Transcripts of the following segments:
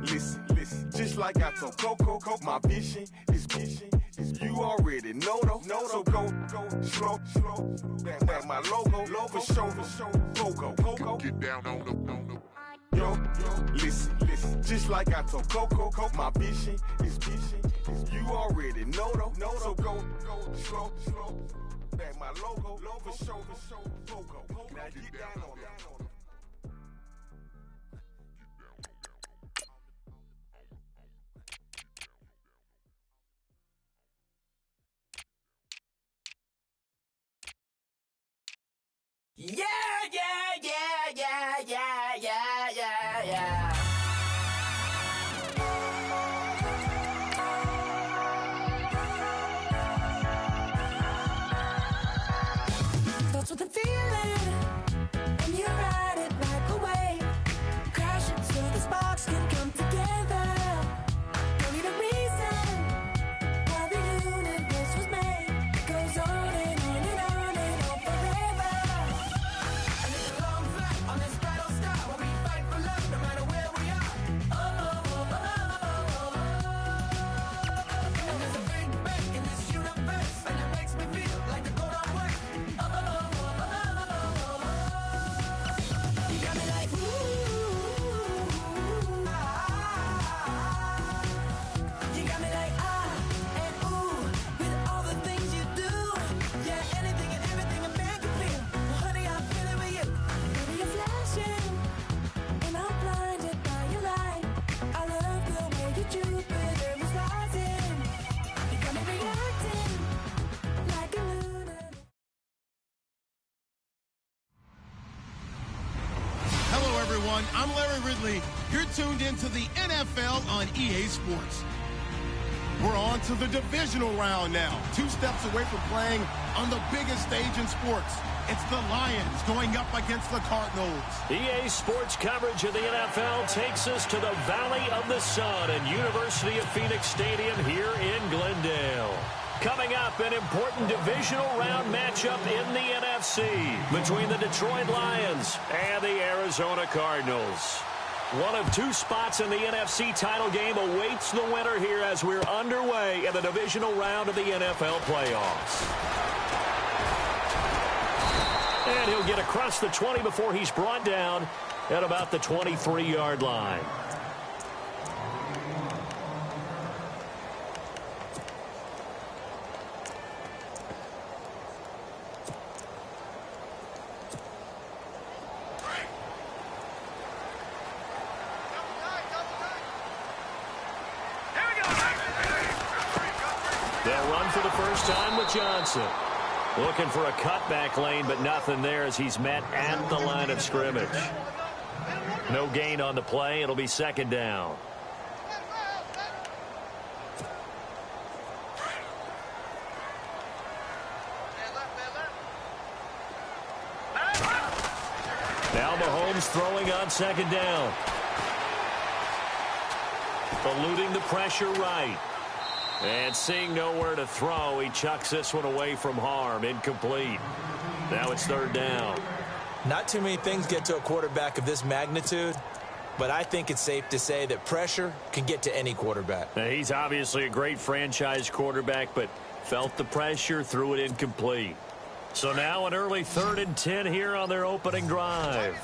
Listen, just like I told Coco, my vision is you already know though. So go, slow, back my logo, for show, Coco. Get down on the. Yo, listen, just like I told Coco, my vision is you already know though. So go, slow, back my logo, for show, Coco. Now get down on it. Yeah. That's what I'm feeling, and you ride it right away. Crash it so the sparks can come together. Don't need a reason why the universe was made. It goes on and on and on and on forever. And it's a long flight on this battle star where we fight for love no matter where we are. And there's a big bang in this universe, and it makes me feel like the go don't work. You got me like you got me like and ooh, with all the things you do. Yeah, anything and everything a man can feel. Well, honey, I feel it with you. Baby, you're flashing, and I'm blinded by your light. I love the way you Jupiter is rising. You got me reacting like a lunatic. Hello, everyone. I'm Larry Ridley. You're tuned into the NFL on EA Sports. We're on to the divisional round now. 2 steps away from playing on the biggest stage in sports. It's the Lions going up against the Cardinals. EA Sports coverage of the NFL takes us to the Valley of the Sun and University of Phoenix Stadium here in Glendale. Coming up, an important divisional round matchup in the NFC between the Detroit Lions and the Arizona Cardinals. One of 2 spots in the NFC title game awaits the winner here as we're underway in the divisional round of the NFL playoffs. And he'll get across the 20 before he's brought down at about the 23-yard line. They'll run for the first time with Johnson. Looking for a cutback lane, but nothing there as he's met at the line of scrimmage. No gain on the play. It'll be second down. Now Mahomes throwing on second down. Eluding the pressure right. And seeing nowhere to throw, he chucks this one away from harm. Incomplete. Now it's third down. Not too many things get to a quarterback of this magnitude, but I think it's safe to say that pressure can get to any quarterback. Now, he's obviously a great franchise quarterback, but felt the pressure, threw it incomplete. So now an early 3rd and 10 here on their opening drive.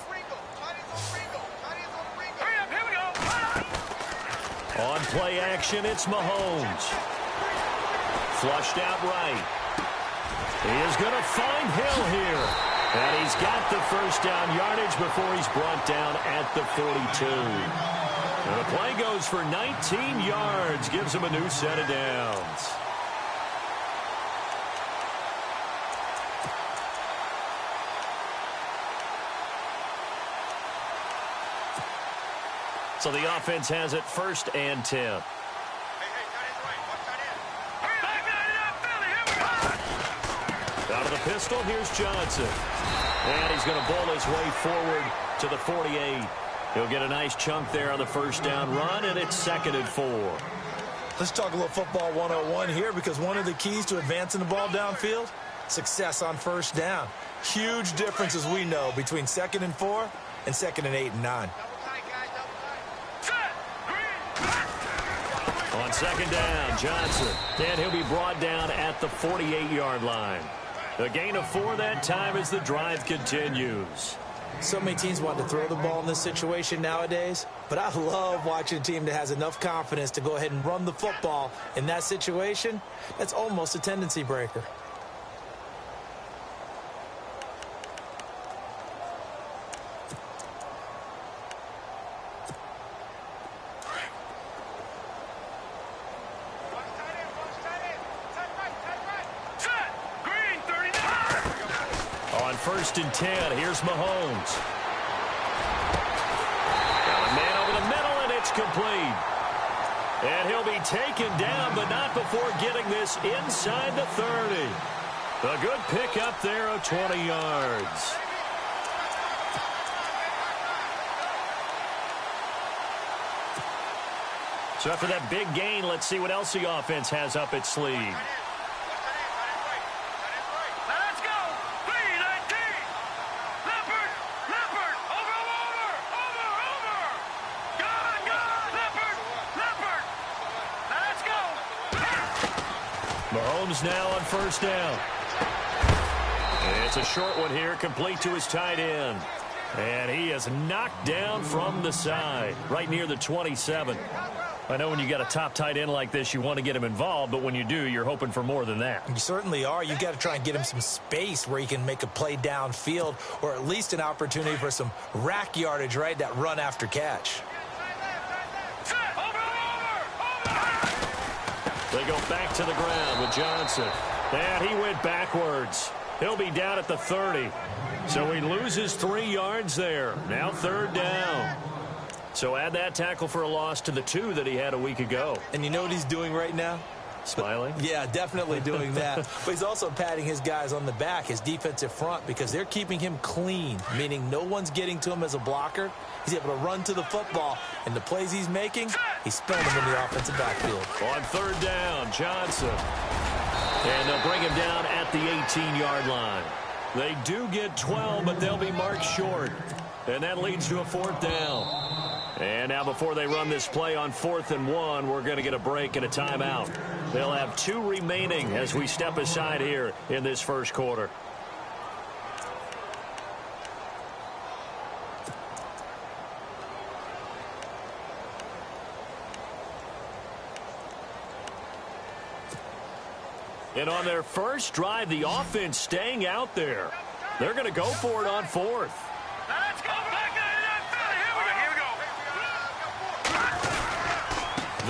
On play action, it's Mahomes. Flushed out right. He is going to find Hill here. And he's got the first down yardage before he's brought down at the 42. And the play goes for 19 yards, gives him a new set of downs. So the offense has it 1st and 10. Out of the pistol, here's Johnson. And he's going to bowl his way forward to the 48. He'll get a nice chunk there on the first down run, and it's 2nd and 4. Let's talk a little football 101 here, because one of the keys to advancing the ball downfield success on first down. Huge difference, as we know, between 2nd and 4 and 2nd and 8 and 9. On 2nd down, Johnson. And he'll be brought down at the 48-yard line. A gain of 4 that time as the drive continues. So many teams want to throw the ball in this situation nowadays, but I love watching a team that has enough confidence to go ahead and run the football in that situation. That's almost a tendency breaker. On 1st and 10, here's Mahomes. Got a man over the middle, and it's complete. And he'll be taken down, but not before getting this inside the 30. A good pickup there of 20 yards. So after that big gain, let's see what else the offense has up its sleeve. Mahomes now on 1st down. And it's a short one here, complete to his tight end. And he is knocked down from the side, right near the 27. I know when you got a top tight end like this, you want to get him involved, but when you do, you're hoping for more than that. You certainly are. You've got to try and get him some space where he can make a play downfield, or at least an opportunity for some rack yardage, right? That run after catch. They go back to the ground with Johnson. And he went backwards. He'll be down at the 30. So he loses 3 yards there. Now 3rd down. So add that tackle for a loss to the 2 that he had a week ago. And you know what he's doing right now? Smiling? Yeah, definitely doing that. But he's also patting his guys on the back, his defensive front, because they're keeping him clean, meaning no one's getting to him as a blocker. He's able to run to the football, and the plays he's making, he's spilling them in the offensive backfield. On 3rd down, Johnson. And they'll bring him down at the 18-yard line. They do get 12, but they'll be marked short. And that leads to a 4th down. And now before they run this play on 4th and 1, we're going to get a break and a timeout. They'll have 2 remaining as we step aside here in this first quarter. And on their first drive, the offense staying out there. They're going to go for it on 4th. Let's go back to the NFL. Here we go.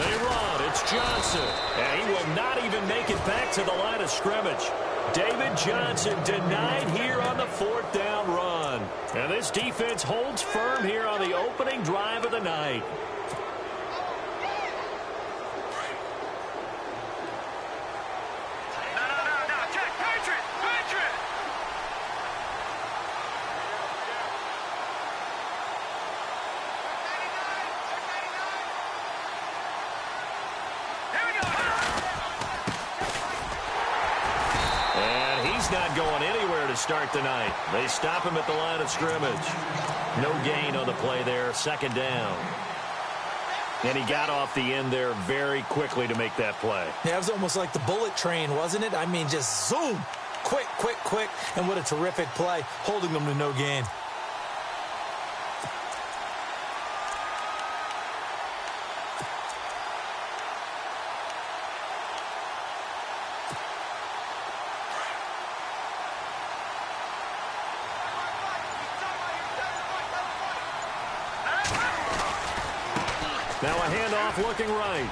They run. It's Johnson. And he will not even make it back to the line of scrimmage. David Johnson denied here on the 4th down run. And this defense holds firm here on the opening drive of the night. Not going anywhere to start the night. They stop him at the line of scrimmage. No gain on the play there. 2nd down. And he got off the end there very quickly to make that play. Yeah, it was almost like the bullet train, wasn't it? I mean, just zoom. Quick, quick, quick. And what a terrific play, holding them to no gain. Now a handoff looking right.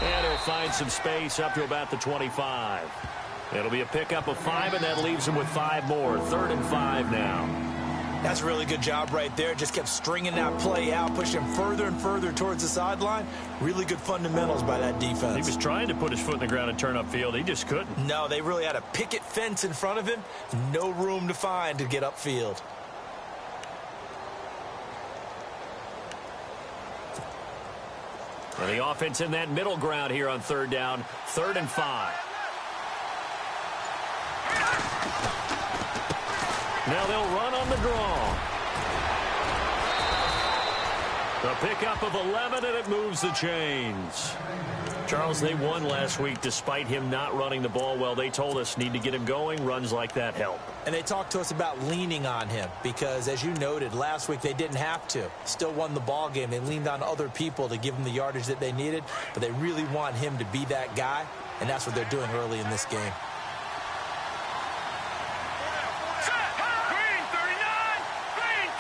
And he'll find some space up to about the 25. It'll be a pickup of 5, and that leaves him with 5 more. 3rd and 5 now. That's a really good job right there. Just kept stringing that play out, pushing him further and further towards the sideline. Really good fundamentals by that defense. He was trying to put his foot in the ground and turn upfield. He just couldn't. No, they really had a picket fence in front of him. No room to find to get upfield. And the offense in that middle ground here on 3rd down. 3rd and 5. Now they'll run on the draw. The pickup of 11, and it moves the chains. Charles, they won last week despite him not running the ball well. They told us need to get him going. Runs like that help. And they talked to us about leaning on him because, as you noted, last week they didn't have to. Still won the ball game. They leaned on other people to give them the yardage that they needed, but they really want him to be that guy, and that's what they're doing early in this game. Green 39! Green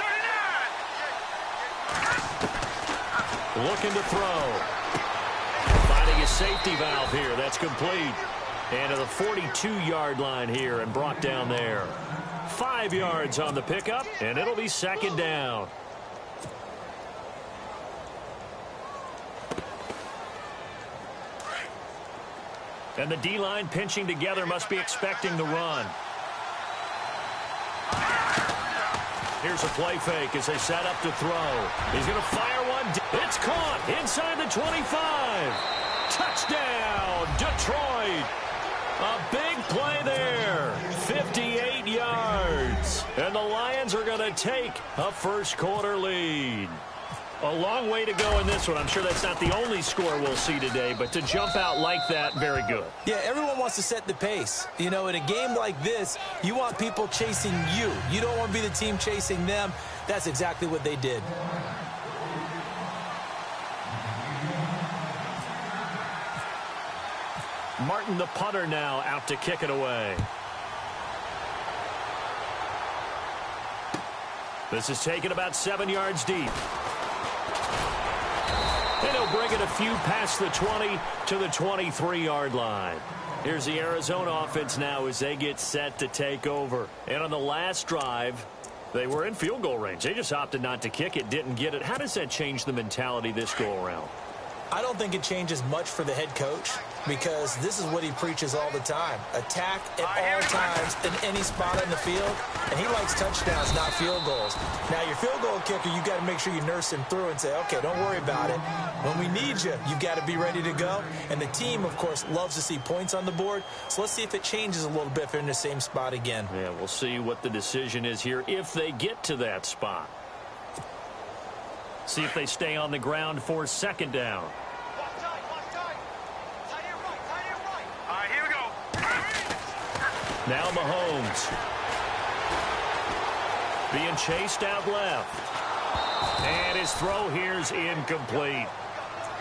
39! Looking to throw. Finding a safety valve here. That's complete. And to the 42-yard line here and brought down there. 5 yards on the pickup, and it'll be second down. And the D-line pinching together must be expecting the run. Here's a play fake as they set up to throw. He's going to fire one. It's caught inside the 25. Touchdown, Detroit. A big play there. 58 yards. And the Lions are going to take a first-quarter lead. A long way to go in this one. I'm sure that's not the only score we'll see today, but to jump out like that, very good. Yeah, everyone wants to set the pace. You know, in a game like this, you want people chasing you. You don't want to be the team chasing them. That's exactly what they did. Martin, the punter, now out to kick it away. This is taken about 7 yards deep. And he'll bring it a few past the 20 to the 23-yard line. Here's the Arizona offense now as they get set to take over. And on the last drive, they were in field goal range. They just opted not to kick it, didn't get it. How does that change the mentality this go-around? I don't think it changes much for the head coach because this is what he preaches all the time. Attack at all times in any spot on the field, and he likes touchdowns, not field goals. Now, your field goal kicker, you got to make sure you nurse him through and say, okay, don't worry about it. When we need you, you've got to be ready to go. And the team, of course, loves to see points on the board. So let's see if it changes a little bit if they're in the same spot again. Yeah, we'll see what the decision is here if they get to that spot. See if they stay on the ground for second down. All right, here we go. Now Mahomes. Being chased out left. And his throw here's incomplete.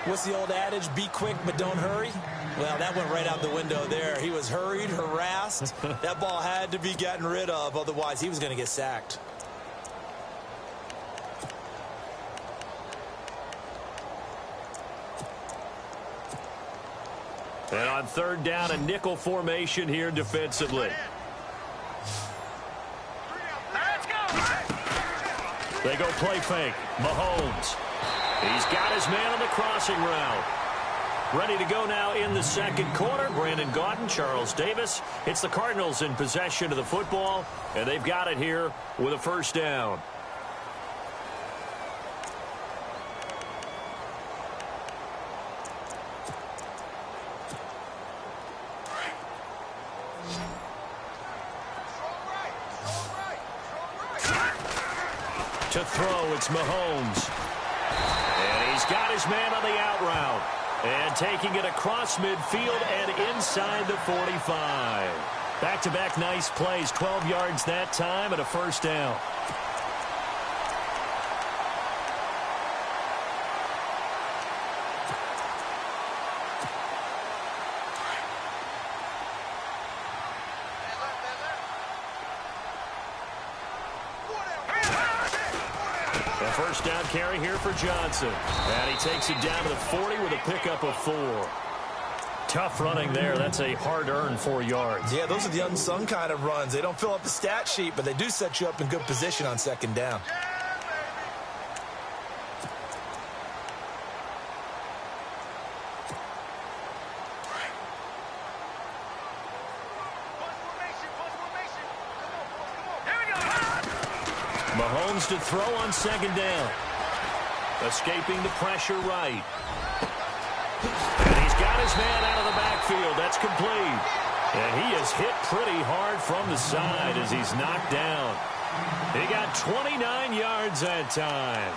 What's the old adage? Be quick, but don't hurry. Well, that went right out the window there. He was hurried, harassed. That ball had to be gotten rid of. Otherwise, he was going to get sacked. And on third down, a nickel formation here defensively. Let's go. They go play fake. Mahomes. He's got his man on the crossing route. Ready to go now in the second quarter. Brandon Gaudin, Charles Davis. It's the Cardinals in possession of the football, and they've got it here with a first down. To throw, it's Mahomes. And he's got his man on the out route. And taking it across midfield and inside the 45. Back-to-back nice plays. 12 yards that time and a first down. First down carry here for Johnson. And he takes it down to the 40 with a pickup of 4. Tough running there. That's a hard-earned 4 yards. Yeah, those are the unsung kind of runs. They don't fill up the stat sheet, but they do set you up in good position on second down. Mahomes to throw on second down. Escaping the pressure right. And he's got his man out of the backfield. That's complete. And he is hit pretty hard from the side as he's knocked down. He got 29 yards that time.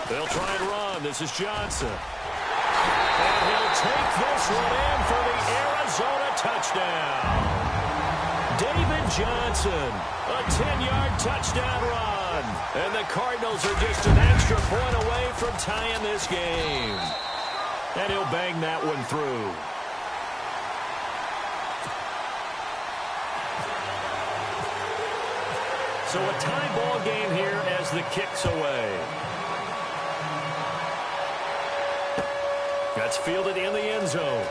They'll try and run. This is Johnson. And he'll take this one in for the Arizona touchdown. David Johnson, a 10-yard touchdown run. And the Cardinals are just an extra point away from tying this game. And he'll bang that one through. So a tie ball game here as the kick's away. That's fielded in the end zone.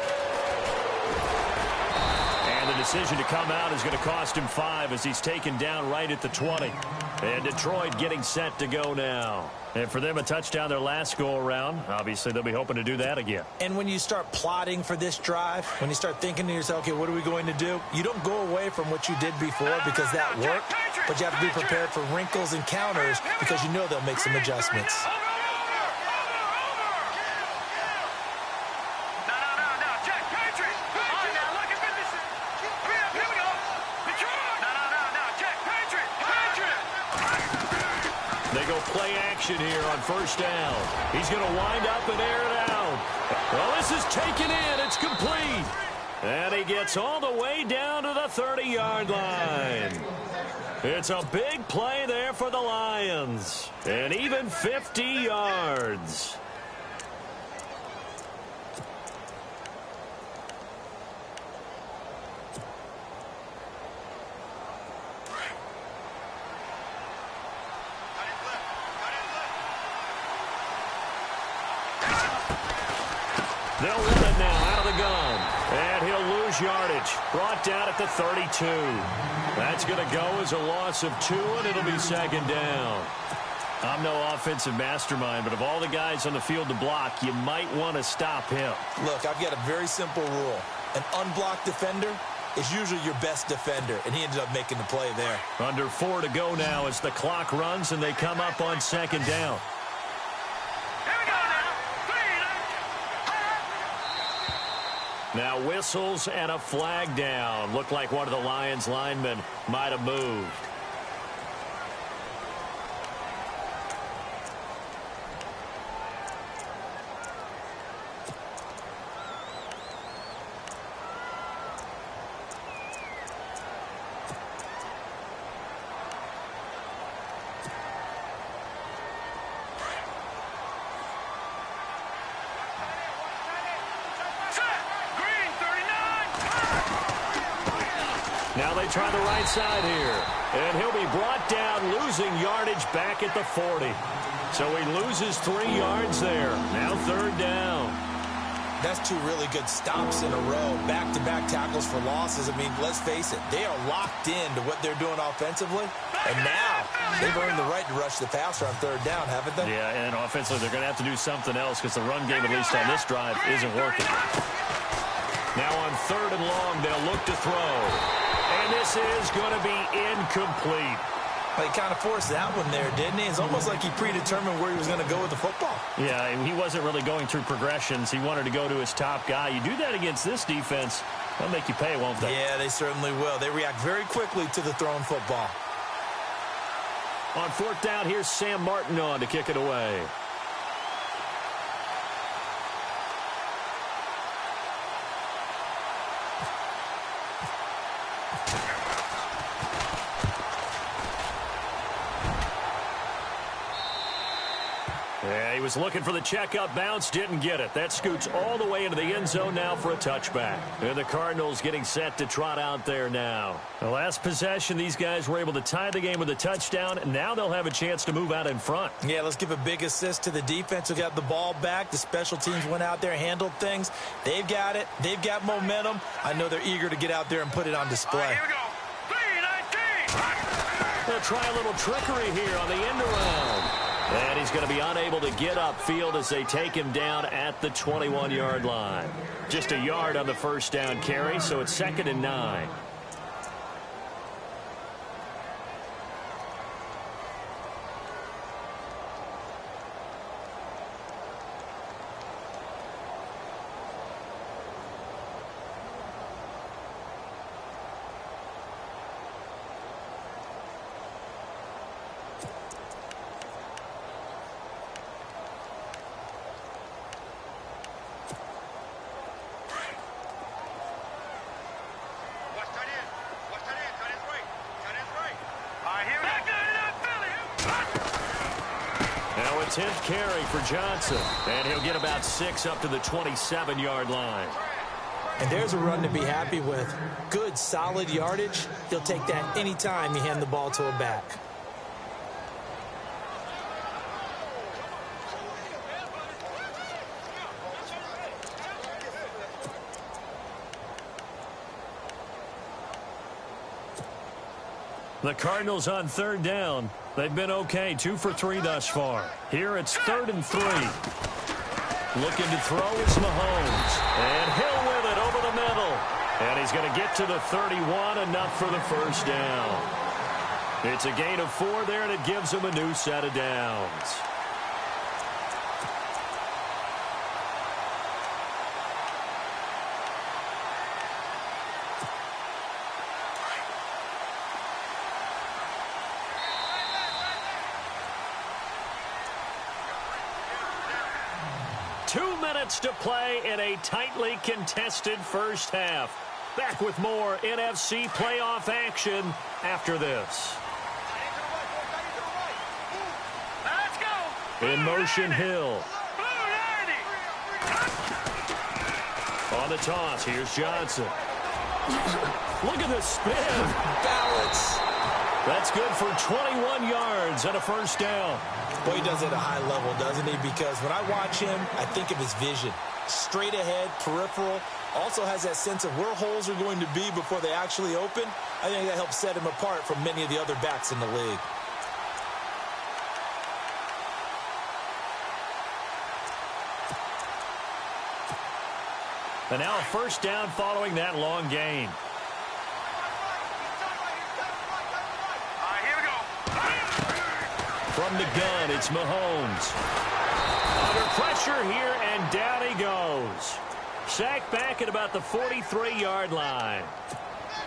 And the decision to come out is going to cost him 5 as he's taken down right at the 20. And Detroit getting set to go now. And for them, a touchdown their last go-around. Obviously, they'll be hoping to do that again. And when you start plotting for this drive, when you start thinking to yourself, okay, what are we going to do? You don't go away from what you did before because that worked. But you have to be prepared for wrinkles and counters because you know they'll make some adjustments. Play action here on first down. He's going to wind up and air it out. Well, this is taken in. It's complete. And he gets all the way down to the 30-yard line. It's a big play there for the Lions. And even 50 yards. They'll run it now out of the gun. And he'll lose yardage. Brought down at the 32. That's going to go as a loss of 2, and it'll be second down. I'm no offensive mastermind, but of all the guys on the field to block, you might want to stop him. Look, I've got a very simple rule. An unblocked defender is usually your best defender, and he ended up making the play there. Under 4 to go now as the clock runs, and they come up on second down. Now whistles and a flag down. Looked like one of the Lions linemen might have moved. Now they try the right side here. And he'll be brought down, losing yardage back at the 40. So he loses 3 yards there. Now third down. That's 2 really good stops in a row. Back-to-back tackles for losses. I mean, let's face it. They are locked into what they're doing offensively. And now they've earned the right to rush the passer on third down, haven't they? Yeah, and offensively they're going to have to do something else because the run game, at least on this drive, isn't working. Now on third and long, they'll look to throw. And this is going to be incomplete. Well, he kind of forced that one there, didn't he? It's almost like he predetermined where he was going to go with the football. Yeah, he wasn't really going through progressions. He wanted to go to his top guy. You do that against this defense, they'll make you pay, won't they? Yeah, they certainly will. They react very quickly to the thrown football. On fourth down, here's Sam Martin on to kick it away. Yeah, he was looking for the checkup bounce, didn't get it. That scoots all the way into the end zone now for a touchback. And the Cardinals getting set to trot out there now. The last possession, these guys were able to tie the game with a touchdown, and now they'll have a chance to move out in front. Yeah, let's give a big assist to the defense who got the ball back. The special teams went out there, handled things. They've got it. They've got momentum. I know they're eager to get out there and put it on display. Right, here we go. 3-19. They'll try a little trickery here on the end around. And he's going to be unable to get upfield as they take him down at the 21-yard line. Just a yard on the first down carry, so it's 2nd and 9. 10th carry for Johnson. And he'll get about 6 up to the 27-yard line. And there's a run to be happy with. Good, solid yardage. He'll take that anytime you hand the ball to a back. The Cardinals on 3rd down. They've been okay, 2 for 3 thus far. Here it's 3rd and 3. Looking to throw is Mahomes. And Hill with it over the middle. And he's going to get to the 31, enough for the first down. It's a gain of 4 there, and it gives him a new set of downs. To play in a tightly contested first half. Back with more NFC playoff action after this. Let's go. In motion, Hill. On the toss, here's Johnson. Look at the spin. Balance. That's good for 21 yards and a first down. Well, he does it at a high level, doesn't he? Because when I watch him, I think of his vision. Straight ahead, peripheral. Also has that sense of where holes are going to be before they actually open. I think that helps set him apart from many of the other backs in the league. And now a first down following that long gain. From the gun, it's Mahomes. Under pressure here, and down he goes. Sacked back at about the 43-yard line.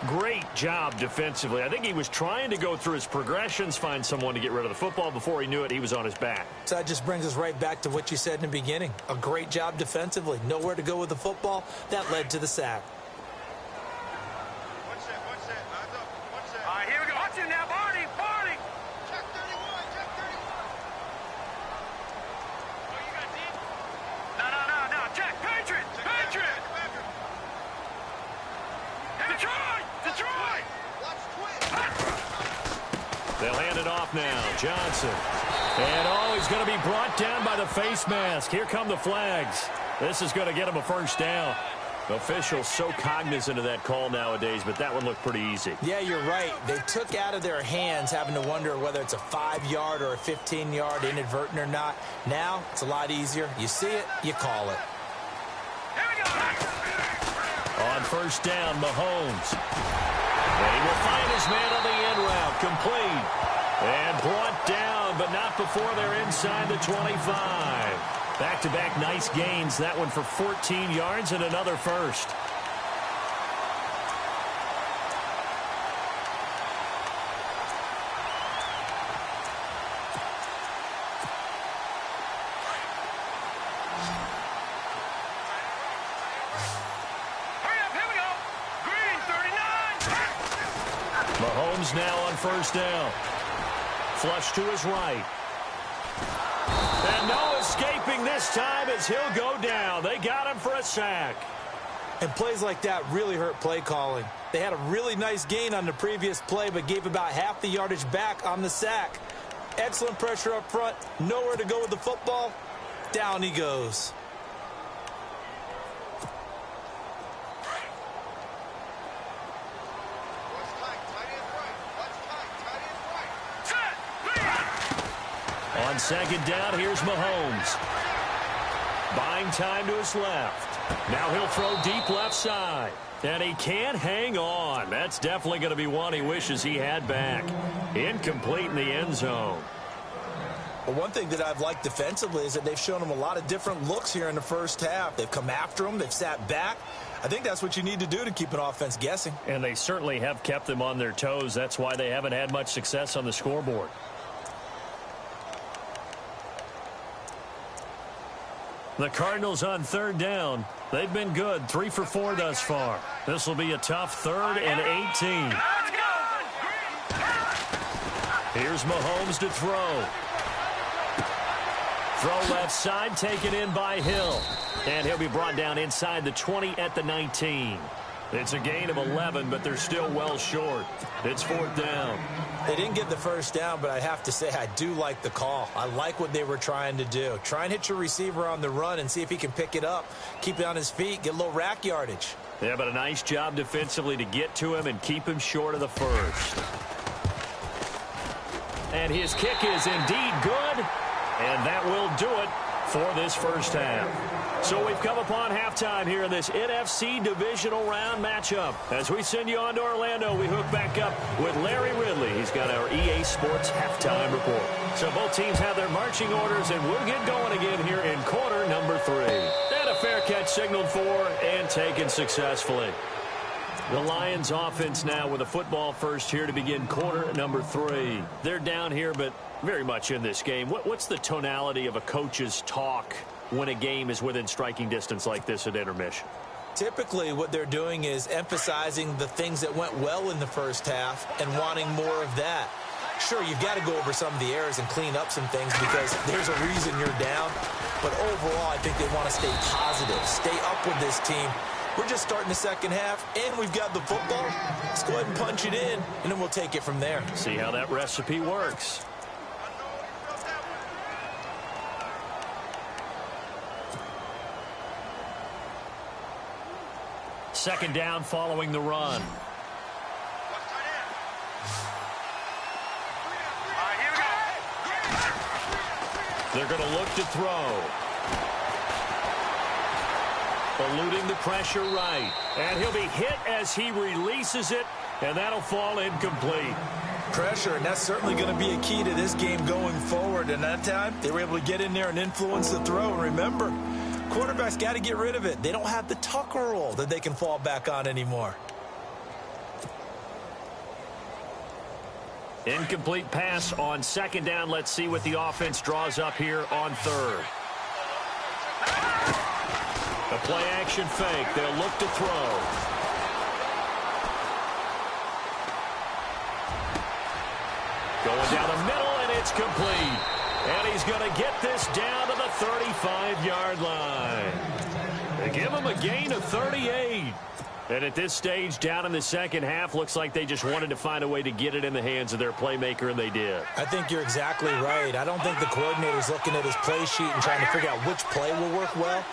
Great job defensively. I think he was trying to go through his progressions, find someone to get rid of the football. Before he knew it, he was on his back. So that just brings us right back to what you said in the beginning. A great job defensively. Nowhere to go with the football. That led to the sack. All right, here we go. Watch it now, Barney. Barney. Check 31. Check 31. Oh, you got deep? No. Check. Patriot. Patriot. Detroit. Detroit. Watch twist. They'll hand it off now. Johnson. And, he's going to be brought down by the face mask. Here come the flags. This is going to get him a first down. Officials so cognizant of that call nowadays, but that one looked pretty easy. Yeah, you're right. They took out of their hands having to wonder whether it's a 5-yard or a 15-yard inadvertent or not. Now, it's a lot easier. You see it, you call it. Here we go. On first down, Mahomes. And he will find his man on the end route. Complete. And brought down, but not before they're inside the 25. Back-to-back nice gains. That one for 14 yards and another first. Hurry up, here we go. Green, 39. Mahomes now on first down. Flush to his right. And no escaping this time as he'll go down. They got him for a sack. And plays like that really hurt play calling. They had a really nice gain on the previous play, but gave about half the yardage back on the sack. Excellent pressure up front. Nowhere to go with the football. Down he goes. On second down, here's Mahomes. Buying time to his left. Now he'll throw deep left side. And he can't hang on. That's definitely going to be one he wishes he had back. Incomplete in the end zone. Well, one thing that I've liked defensively is that they've shown him a lot of different looks here in the first half. They've come after him. They've sat back. I think that's what you need to do to keep an offense guessing. And they certainly have kept them on their toes. That's why they haven't had much success on the scoreboard. The Cardinals on third down. They've been good, 3 for 4 thus far. This will be a tough 3rd and 18. Here's Mahomes to throw. Throw left side, taken in by Hill. And he'll be brought down inside the 20 at the 19. It's a gain of 11, but they're still well short. It's 4th down. They didn't get the first down, but I have to say I do like the call. I like what they were trying to do. Try and hit your receiver on the run and see if he can pick it up, keep it on his feet, get a little rack yardage. Yeah, but a nice job defensively to get to him and keep him short of the first. And his kick is indeed good, and that will do it for this first half. So we've come upon halftime here in this NFC Divisional Round matchup. As we send you on to Orlando, we hook back up with Larry Ridley. He's got our EA Sports halftime report. So both teams have their marching orders, and we'll get going again here in quarter number 3. And a fair catch signaled for and taken successfully. The Lions offense now with a football first here to begin quarter number 3. They're down here, but very much in this game. What's the tonality of a coach's talk when a game is within striking distance like this at intermission? Typically, what they're doing is emphasizing the things that went well in the first half and wanting more of that. Sure, you've got to go over some of the errors and clean up some things because there's a reason you're down. But overall, I think they want to stay positive, stay up with this team. We're just starting the second half, and we've got the football. Let's go ahead and punch it in, and then we'll take it from there. See how that recipe works. Second down following the run. They're going to look to throw. Eluding the pressure right. And he'll be hit as he releases it, and that'll fall incomplete. Pressure, and that's certainly going to be a key to this game going forward. And that time, they were able to get in there and influence the throw. And remember, quarterbacks got to get rid of it. They don't have the tuck roll that they can fall back on anymore. Incomplete pass on second down. Let's see what the offense draws up here on third. A play-action fake. They'll look to throw. Going down the middle, and it's complete. And he's going to get this down to the 35-yard line. They give him a gain of 38. And at this stage, down in the second half, looks like they just wanted to find a way to get it in the hands of their playmaker, and they did. I think you're exactly right. I don't think the coordinator's looking at his play sheet and trying to figure out which play will work well.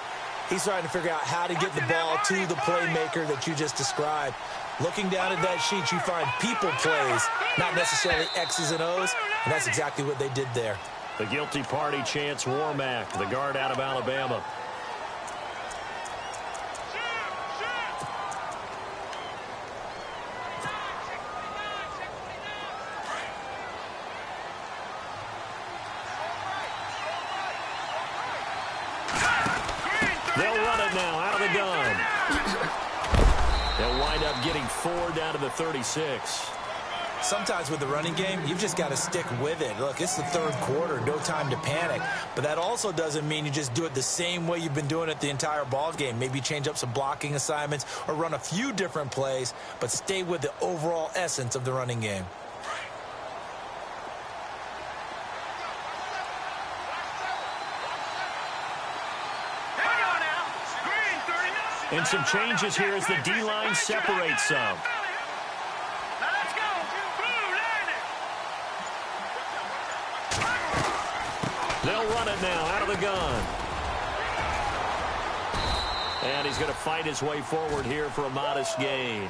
He's trying to figure out how to get the ball to the playmaker that you just described. Looking down at that sheet, you find people plays, not necessarily X's and O's, and that's exactly what they did there. The guilty party Chance Warmack, the guard out of Alabama. They'll run it now out of the gun. They'll wind up getting 4 down to the 36. Sometimes with the running game, you've just got to stick with it. Look, it's the third quarter, no time to panic. But that also doesn't mean you just do it the same way you've been doing it the entire ball game. Maybe change up some blocking assignments or run a few different plays, but stay with the overall essence of the running game. And some changes here as the D-line separates some. They'll run it now out of the gun. And he's going to fight his way forward here for a modest gain.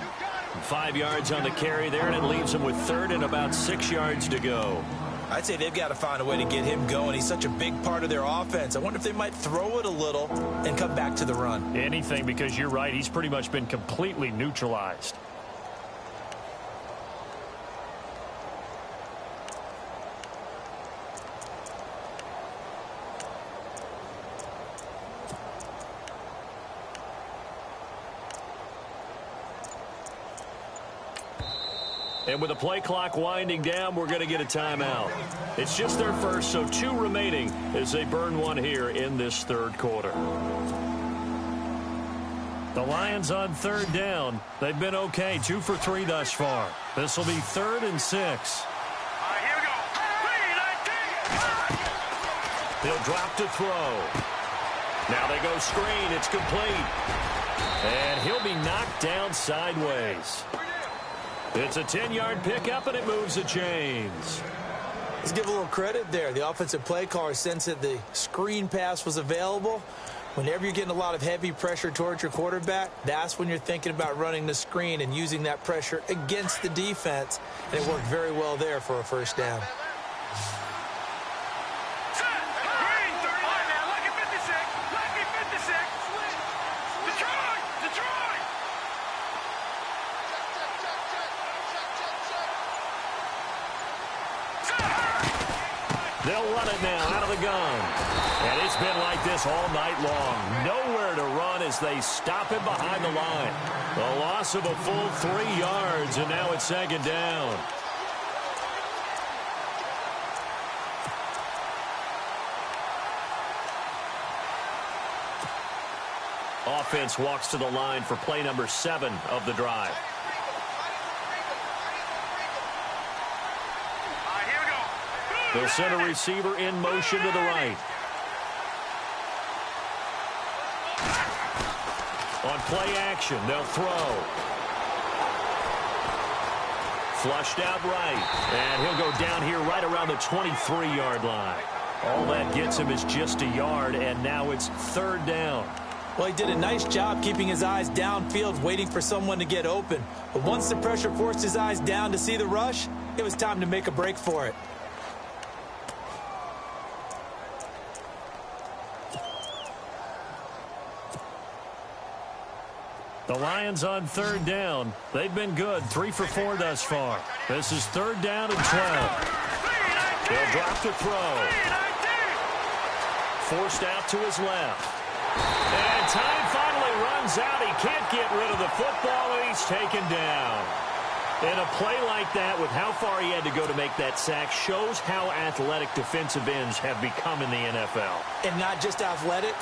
5 yards on the carry there, and it leaves him with third and about 6 yards to go. I'd say they've got to find a way to get him going. He's such a big part of their offense. I wonder if they might throw it a little and come back to the run. Anything, because you're right. He's pretty much been completely neutralized. And with the play clock winding down, we're going to get a timeout. It's just their first, so 2 remaining as they burn one here in this third quarter. The Lions on third down. They've been okay, 2 for 3 thus far. This will be 3rd and 6. Here we go. He'll drop to throw. Now they go screen. It's complete. And he'll be knocked down sideways. It's a 10-yard pickup, and it moves the chains. Let's give a little credit there. The offensive play caller sensed that the screen pass was available. Whenever you're getting a lot of heavy pressure towards your quarterback, that's when you're thinking about running the screen and using that pressure against the defense. And it worked very well there for a first down. They'll run it now out of the gun. And it's been like this all night long. Nowhere to run as they stop him behind the line. A loss of a full 3 yards, and now it's second down. Offense walks to the line for play number 7 of the drive. They'll send a receiver in motion to the right. On play action, they'll throw. Flushed out right. And he'll go down here right around the 23-yard line. All that gets him is just a yard, and now it's third down. Well, he did a nice job keeping his eyes downfield, waiting for someone to get open. But once the pressure forced his eyes down to see the rush, it was time to make a break for it. The Lions on third down. They've been good, 3 for 4 thus far. This is third down and 12. They'll drop to throw. Forced out to his left. And time finally runs out. He can't get rid of the football, and he's taken down. And a play like that, with how far he had to go to make that sack, shows how athletic defensive ends have become in the NFL. And not just athletic.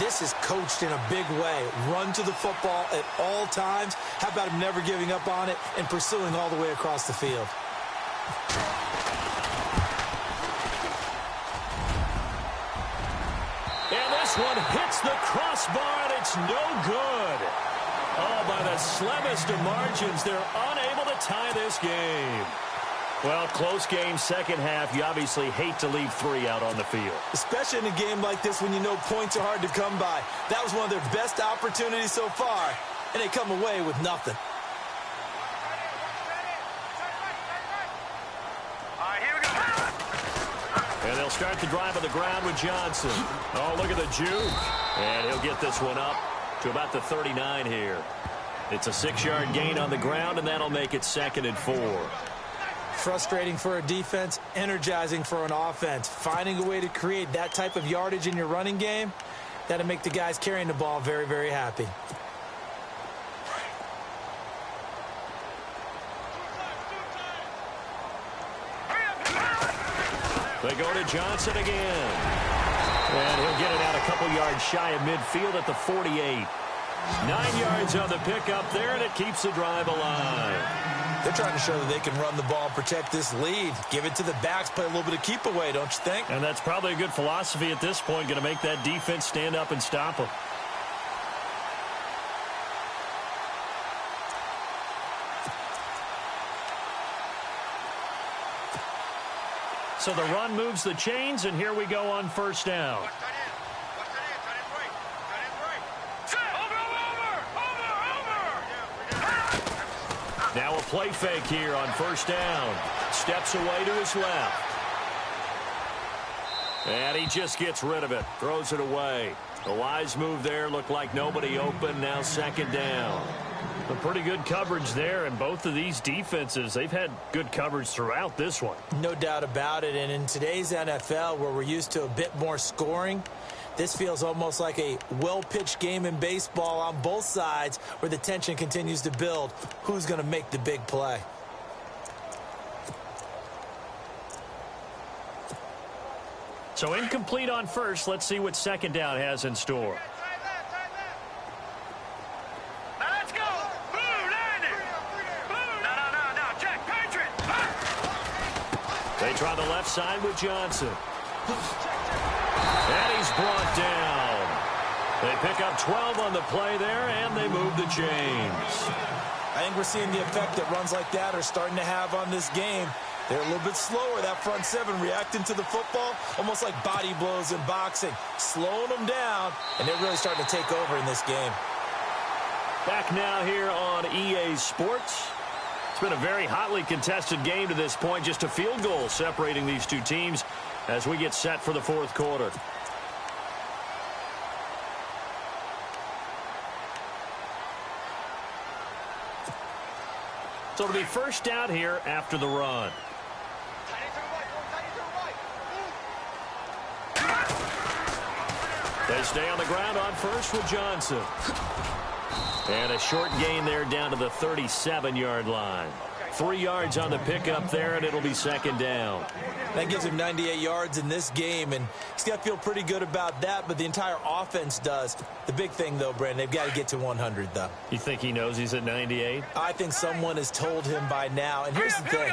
This is coached in a big way. Run to the football at all times. How about him never giving up on it and pursuing all the way across the field? And this one hits the crossbar, and it's no good. Oh, by the slimmest of margins, they're unable to tie this game. Well, close game, second half. You obviously hate to leave 3 out on the field. Especially in a game like this when you know points are hard to come by. That was one of their best opportunities so far, and they come away with nothing. And they'll start the drive on the ground with Johnson. Oh, look at the juke. And he'll get this one up to about the 39 here. It's a 6-yard gain on the ground, and that'll make it second and 4. Frustrating for a defense, energizing for an offense. Finding a way to create that type of yardage in your running game, that'll make the guys carrying the ball very, very happy. They go to Johnson again. And he'll get it out a couple yards shy of midfield at the 48. 9 yards on the pickup there, and it keeps the drive alive. They're trying to show that they can run the ball, protect this lead. Give it to the backs, play a little bit of keep away, don't you think? And that's probably a good philosophy at this point, going to make that defense stand up and stop them. So the run moves the chains, and here we go on first down. Now a play fake here on first down. Steps away to his left. And he just gets rid of it. Throws it away. The wise move there. Looked like nobody open. Now second down. A pretty good coverage there. And both of these defenses, they've had good coverage throughout this one. No doubt about it. And in today's NFL, where we're used to a bit more scoring, this feels almost like a well-pitched game in baseball on both sides where the tension continues to build. Who's going to make the big play? So incomplete on first. Let's see what second down has in store. Now let's go. Blue, 90. Blue. No, Jack, Patriot. They try the left side with Johnson. And he's brought down. They pick up 12 on the play there, and they move the chains. I think we're seeing the effect that runs like that are starting to have on this game. They're a little bit slower, that front seven, reacting to the football, almost like body blows in boxing, slowing them down, and they're really starting to take over in this game. Back now here on EA Sports. It's been a very hotly contested game to this point, just a field goal separating these two teams as we get set for the fourth quarter. So it'll be first down here after the run. They stay on the ground on first with Johnson. And a short gain there down to the 37-yard line. 3 yards on the pickup there, and it'll be second down. That gives him 98 yards in this game, and he's got to feel pretty good about that, but the entire offense does. The big thing, though, Brandon, they've got to get to 100, though. You think he knows he's at 98? I think someone has told him by now, and here's the thing.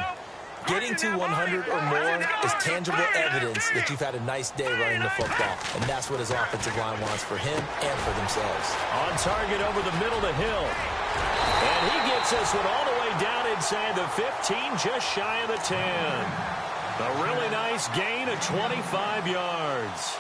Getting to 100 or more is tangible evidence that you've had a nice day running the football, and that's what his offensive line wants for him and for themselves. On target over the middle to Hill. And he gets this one all the way down inside the 15, just shy of the 10. A really nice gain of 25 yards.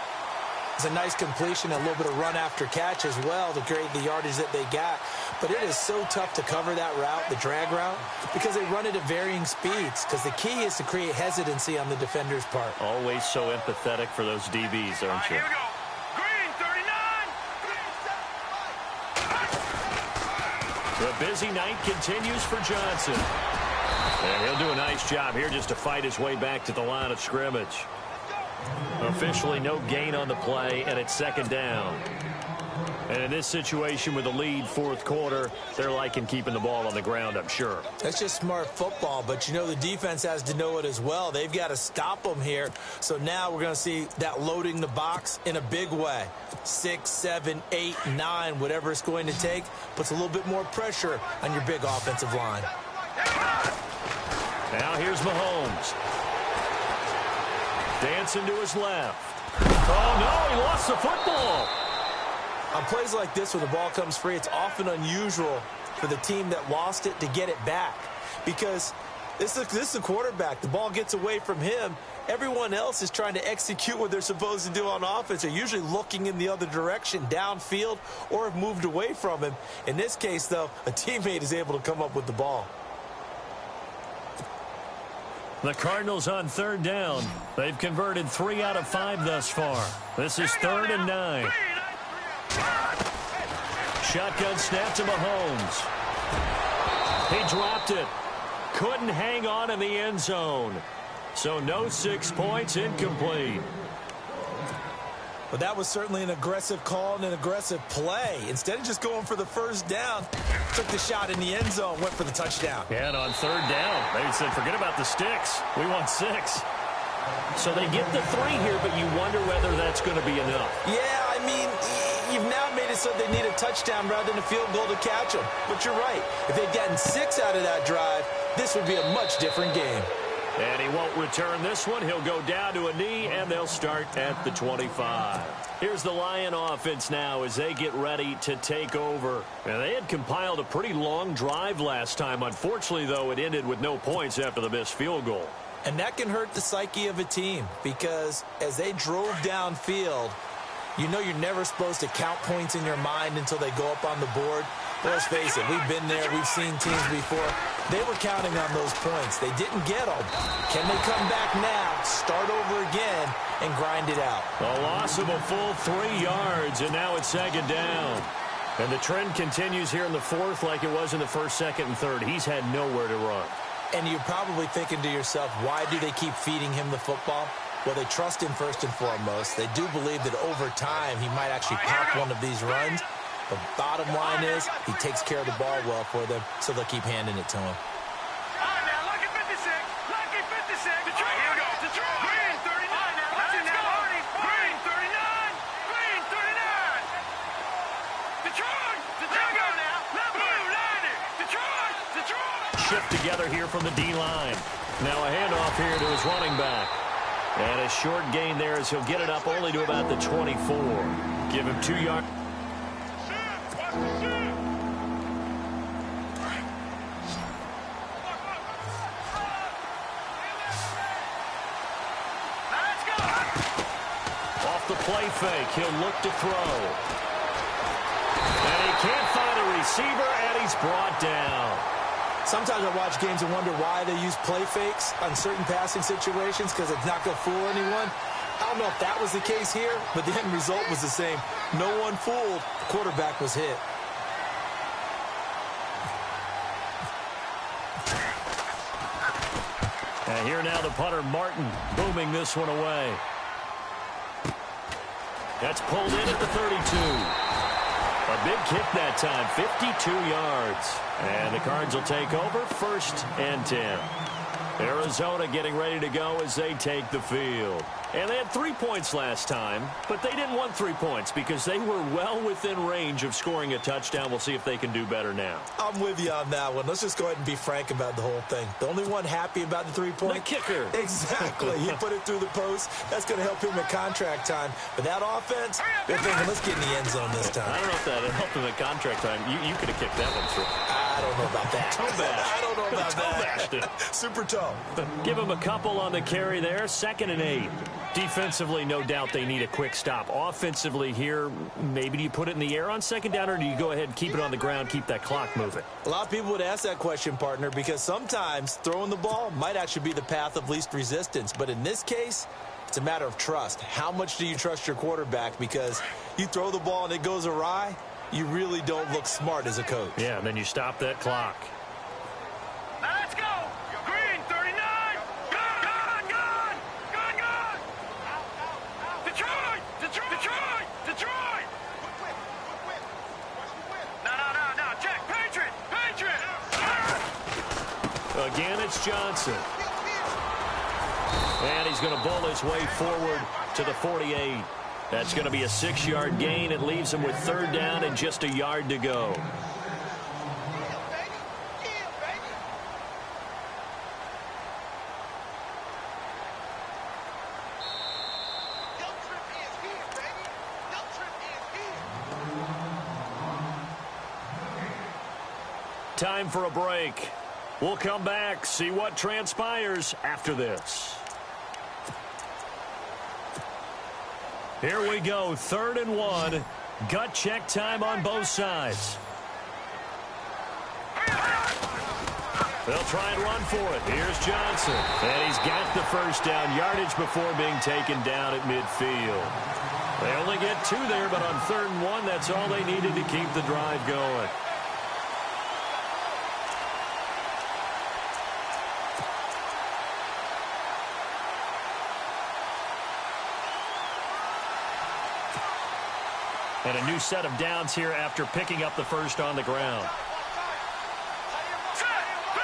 It's a nice completion, a little bit of run after catch as well to create the yardage that they got. But it is so tough to cover that route, the drag route, because they run it at varying speeds. Because the key is to create hesitancy on the defender's part. Always so empathetic for those DBs, aren't you? Here we go. Green, 39. The busy night continues for Johnson. And he'll do a nice job here just to fight his way back to the line of scrimmage. Officially no gain on the play, and it's second down. And in this situation with the lead fourth quarter, they're liking keeping the ball on the ground, I'm sure. That's just smart football, but you know the defense has to know it as well. They've got to stop them here. So now we're going to see that loading the box in a big way. 6, 7, 8, 9, whatever it's going to take, puts a little bit more pressure on your big offensive line. Now here's Mahomes. Dancing to his left. Oh, no, he lost the football. On plays like this where the ball comes free, it's often unusual for the team that lost it to get it back. Because this is the quarterback. The ball gets away from him. Everyone else is trying to execute what they're supposed to do on offense. They're usually looking in the other direction, downfield, or have moved away from him. In this case, though, a teammate is able to come up with the ball. The Cardinals on third down. They've converted 3 out of 5 thus far. This is 3rd and 9. Shotgun snap to Mahomes. He dropped it. Couldn't hang on in the end zone. So no 6 points, incomplete. But that was certainly an aggressive call and an aggressive play. Instead of just going for the first down, took the shot in the end zone, went for the touchdown. And on third down, they said, forget about the sticks. We want 6. So they get the 3 here, but you wonder whether that's going to be enough. Yeah, I mean, you've now made it so they need a touchdown rather than a field goal to catch them. But you're right. If they'd gotten 6 out of that drive, this would be a much different game. And he won't return this one. He'll go down to a knee, and they'll start at the 25. Here's the Lion offense now as they get ready to take over. And they had compiled a pretty long drive last time. Unfortunately, though, it ended with no points after the missed field goal. And that can hurt the psyche of a team because as they drove downfield, you know you're never supposed to count points in your mind until they go up on the board. But let's face it, we've been there, we've seen teams before. They were counting on those points. They didn't get them. Can they come back now, start over again, and grind it out? A loss of a full 3 yards, and now it's second down. And the trend continues here in the fourth like it was in the first, second, and third. He's had nowhere to run. And you're probably thinking to yourself, why do they keep feeding him the football? Well, they trust him first and foremost. They do believe that over time he might actually pop one of these runs. The bottom line is he takes care of the ball well for them, so they'll keep handing it to him. All right, now, lucky 56. Lucky 56. Detroit. Here we go. Detroit. Green, 39. Watch it now, Hardy. Green, 39. Green, 39. Detroit. Detroit. Go now. Left blue, 90. Detroit. Detroit. Shift together here from the D-line. Now a handoff here to his running back. And a short gain there as he'll get it up only to about the 24. Give him 2 yards. Off the play fake, he'll look to throw. And he can't find a receiver, and he's brought down. Sometimes I watch games and wonder why they use play fakes on certain passing situations because it's not going to fool anyone. I don't know if that was the case here, but the end result was the same. No one fooled. The quarterback was hit. And here now the punter, Martin, booming this one away. That's pulled in at the 32. A big kick that time, 52 yards. And the Cards will take over, 1st and 10. Arizona getting ready to go as they take the field. And they had 3 points last time, but they didn't want 3 points because they were well within range of scoring a touchdown. We'll see if they can do better now. I'm with you on that one. Let's just go ahead and be frank about the whole thing. The only one happy about the 3-point? The kicker. Exactly. He put it through the post. That's going to help him at contract time. But that offense, they're thinking, let's get in the end zone this time. I don't know if that helped him at contract time. You could have kicked that one through. I don't know about that. Toe bash. I don't know about Toe bashed that. it. Super toe. Give him a couple on the carry there. 2nd and 8. Defensively, no doubt they need a quick stop. Offensively here, maybe do you put it in the air on 2nd down, or do you go ahead and keep it on the ground, keep that clock moving? A lot of people would ask that question, partner, because sometimes throwing the ball might actually be the path of least resistance. But in this case, it's a matter of trust. How much do you trust your quarterback? Because you throw the ball and it goes awry, you really don't look smart as a coach. Yeah, and then you stop that clock. Now let's go. Green, 39. Gone. Detroit. No. Jack, Patriot. Again, it's Johnson. And he's going to bull his way forward to the 48. That's going to be a 6-yard gain. It leaves him with 3rd down and just a yard to go. Time for a break. We'll come back, see what transpires after this. Here we go, 3rd and 1. Gut check time on both sides. They'll try and run for it. Here's Johnson. And he's got the 1st down yardage before being taken down at midfield. They only get 2 there, but on 3rd and 1, that's all they needed to keep the drive going. And a new set of downs here after picking up the 1st on the ground. Set. 3-19.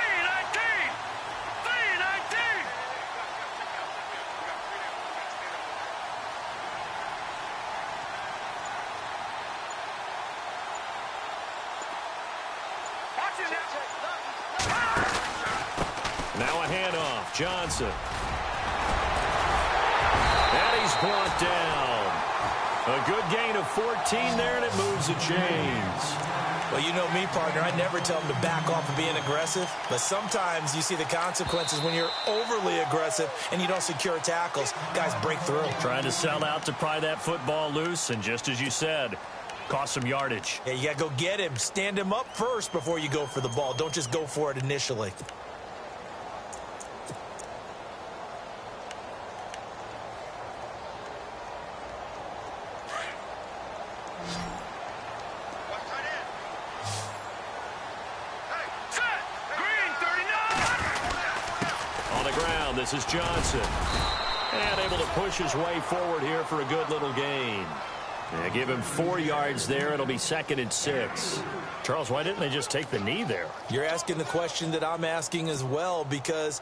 Now a handoff. Johnson. And he's brought down. A good gain of 14 there, and it moves the chains. Well, you know me, partner. I never tell them to back off of being aggressive. But sometimes you see the consequences when you're overly aggressive and you don't secure tackles. Guys break through. Trying to sell out to pry that football loose, and just as you said, cost some yardage. Yeah, you got to go get him. Stand him up first before you go for the ball. Don't just go for it initially. This is Johnson. And able to push his way forward here for a good little gain. Yeah, give him 4 yards there. It'll be 2nd and 6. Charles, why didn't they just take the knee there? You're asking the question that I'm asking as well, because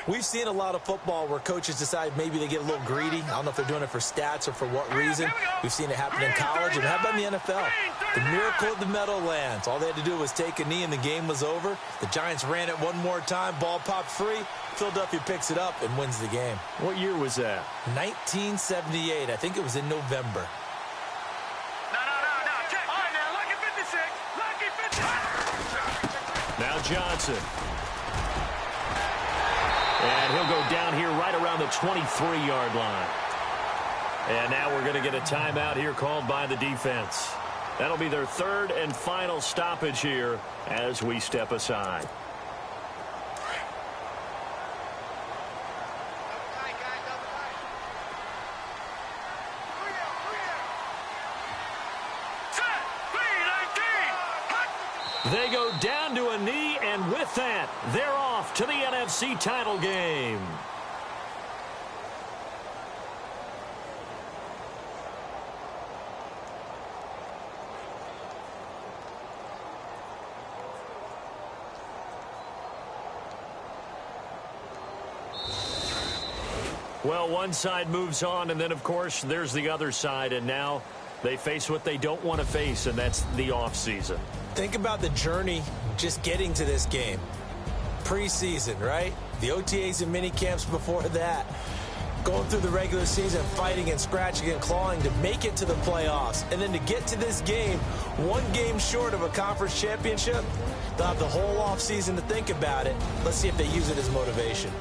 We've seen a lot of football where coaches decide maybe they get a little greedy. I don't know if they're doing it for stats or for what reason. We've seen it happen in college, and how about in the NFL? The miracle of the Meadowlands. All they had to do was take a knee, and the game was over. The Giants ran it one more time. Ball popped free. Philadelphia picks it up and wins the game. What year was that? 1978. I think it was in November. No. Check. All right, now, lucky 56. Lucky 56. Now Johnson. And he'll go down here right around the 23-yard line. And now we're going to get a timeout here called by the defense. That'll be their third and final stoppage here as we step aside. They go down to a knee, and with that, they're off to the NFC title game. Well, one side moves on, and then, of course, there's the other side, and now they face what they don't want to face, and that's the offseason. Think about the journey just getting to this game. Preseason, right? The OTAs and mini camps before that. Going through the regular season, fighting and scratching and clawing to make it to the playoffs. And then to get to this game, one game short of a conference championship, they'll have the whole offseason to think about it. Let's see if they use it as motivation.